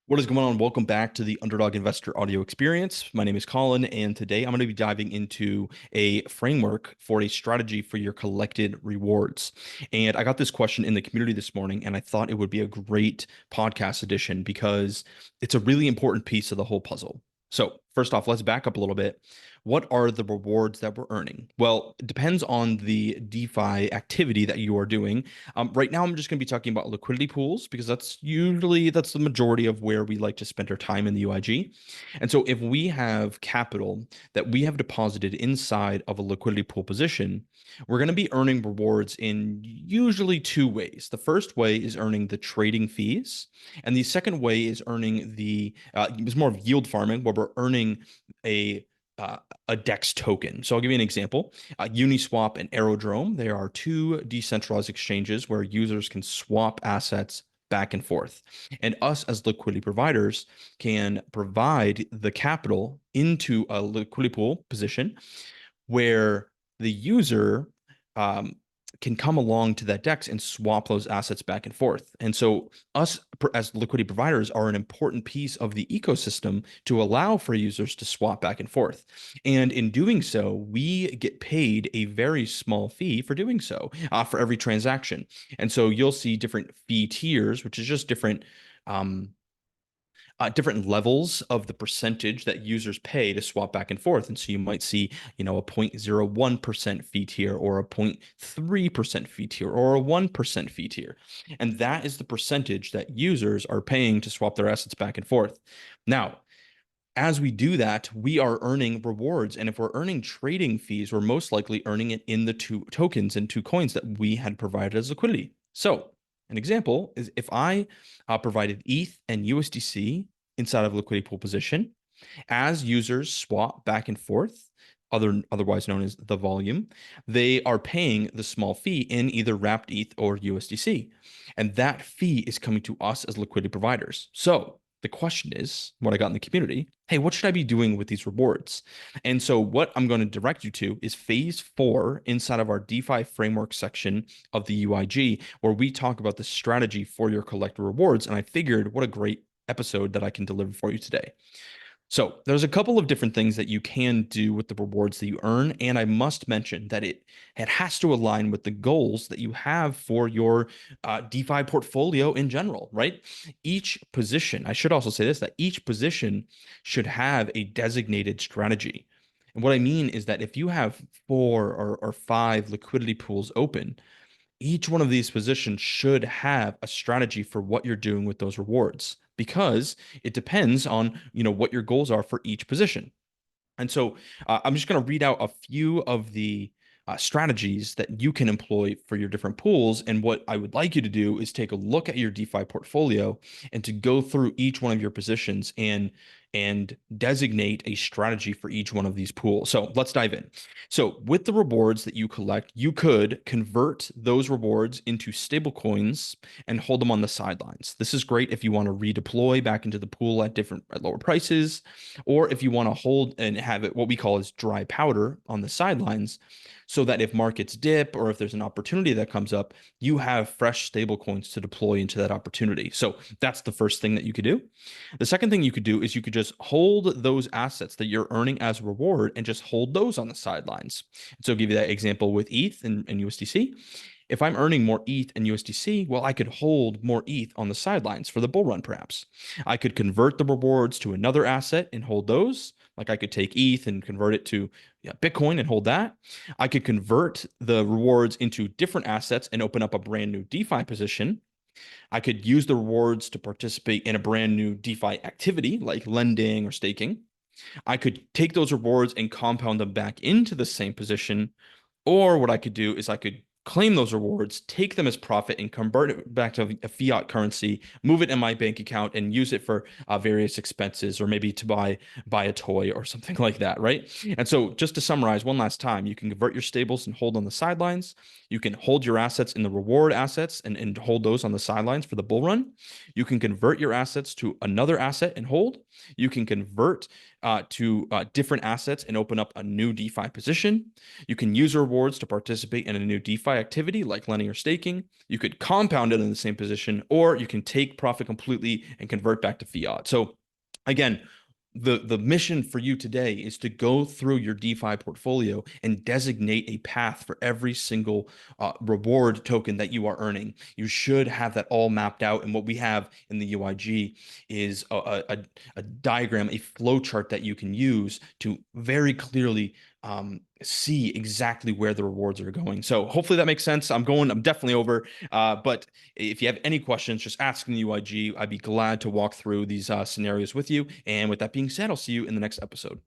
What is going on? Welcome back to the Underdog Investor audio experience. My name is Colin, and today I'm going to be diving into a framework for a strategy for your collected rewards. And I got this question in the community this morning, and I thought it would be a great podcast edition because it's a really important piece of the whole puzzle. So, first off, let's back up a little bit. What are the rewards that we're earning? Well, it depends on the DeFi activity that you are doing. Right now, I'm just going to be talking about liquidity pools because that's the majority of where we like to spend our time in the UIG. And so, if we have capital that we have deposited inside of a liquidity pool position, we're going to be earning rewards in usually two ways. The first way is earning the trading fees, and the second way is earning it's more of yield farming, where we're earning a a DEX token. So I'll give you an example. Uniswap and Aerodrome, they are two decentralized exchanges where users can swap assets back and forth. And us as liquidity providers can provide the capital into a liquidity pool position where the user um, can come along to that DEX and swap those assets back and forth. And so us as liquidity providers are an important piece of the ecosystem to allow for users to swap back and forth. And in doing so, we get paid a very small fee for doing so for every transaction. And so you'll see different fee tiers, which is just different levels of the percentage that users pay to swap back and forth. And so you might see, a 0.01% fee tier or a 0.3% fee tier or a 1% fee tier. And that is the percentage that users are paying to swap their assets back and forth. Now, as we do that, we are earning rewards. And if we're earning trading fees, we're most likely earning it in the two tokens and two coins that we had provided as liquidity. So an example is if I provided ETH and USDC inside of a liquidity pool position, as users swap back and forth, otherwise known as the volume, they are paying the small fee in either wrapped ETH or USDC. And that fee is coming to us as liquidity providers. So the question is, what I got in the community, hey, what should I be doing with these rewards? And so what I'm going to direct you to is phase 4 inside of our DeFi framework section of the UIG, where we talk about the strategy for your collector rewards. And I figured what a great episode that I can deliver for you today. So there's a couple of different things that you can do with the rewards that you earn. And I must mention that it has to align with the goals that you have for your DeFi portfolio in general, right? Each position, I should also say this, that each position should have a designated strategy. And what I mean is that if you have four or five liquidity pools open, each one of these positions should have a strategy for what you're doing with those rewards because it depends on what your goals are for each position. And so I'm just going to read out a few of the strategies that you can employ for your different pools. And what I would like you to do is take a look at your DeFi portfolio and to go through each one of your positions and designate a strategy for each one of these pools. So let's dive in. So with the rewards that you collect, you could convert those rewards into stable coins and hold them on the sidelines. This is great if you want to redeploy back into the pool at lower prices, or if you want to hold and have it what we call as dry powder on the sidelines, so that if markets dip or if there's an opportunity that comes up, you have fresh stable coins to deploy into that opportunity. So that's the first thing that you could do. The second thing you could do is you could just hold those assets that you're earning as a reward and just hold those on the sidelines. So I'll give you that example with ETH and USDC. If I'm earning more ETH and USDC, well, I could hold more ETH on the sidelines for the bull run, perhaps. I could convert the rewards to another asset and hold those. Like I could take ETH and convert it to Bitcoin and hold that. I could convert the rewards into different assets and open up a brand new DeFi position. I could use the rewards to participate in a brand new DeFi activity like lending or staking. I could take those rewards and compound them back into the same position. Or what I could do is I could claim those rewards, take them as profit, and convert it back to a fiat currency, move it in my bank account, and use it for various expenses, or maybe to buy a toy or something like that, right? And so, just to summarize one last time, you can convert your stables and hold on the sidelines. You can hold your assets in the reward assets and hold those on the sidelines for the bull run. You can convert your assets to another asset and hold. You can convert to different assets and open up a new DeFi position. You can use rewards to participate in a new DeFi activity like lending or staking. You could compound it in the same position, or you can take profit completely and convert back to fiat. So again, the mission for you today is to go through your DeFi portfolio and designate a path for every single reward token that you are earning. You should have that all mapped out. And what we have in the UIG is a diagram, a flow chart that you can use to very clearly see exactly where the rewards are going. So hopefully that makes sense. I'm definitely over. But if you have any questions, just ask in the UIG. I'd be glad to walk through these scenarios with you. And with that being said, I'll see you in the next episode.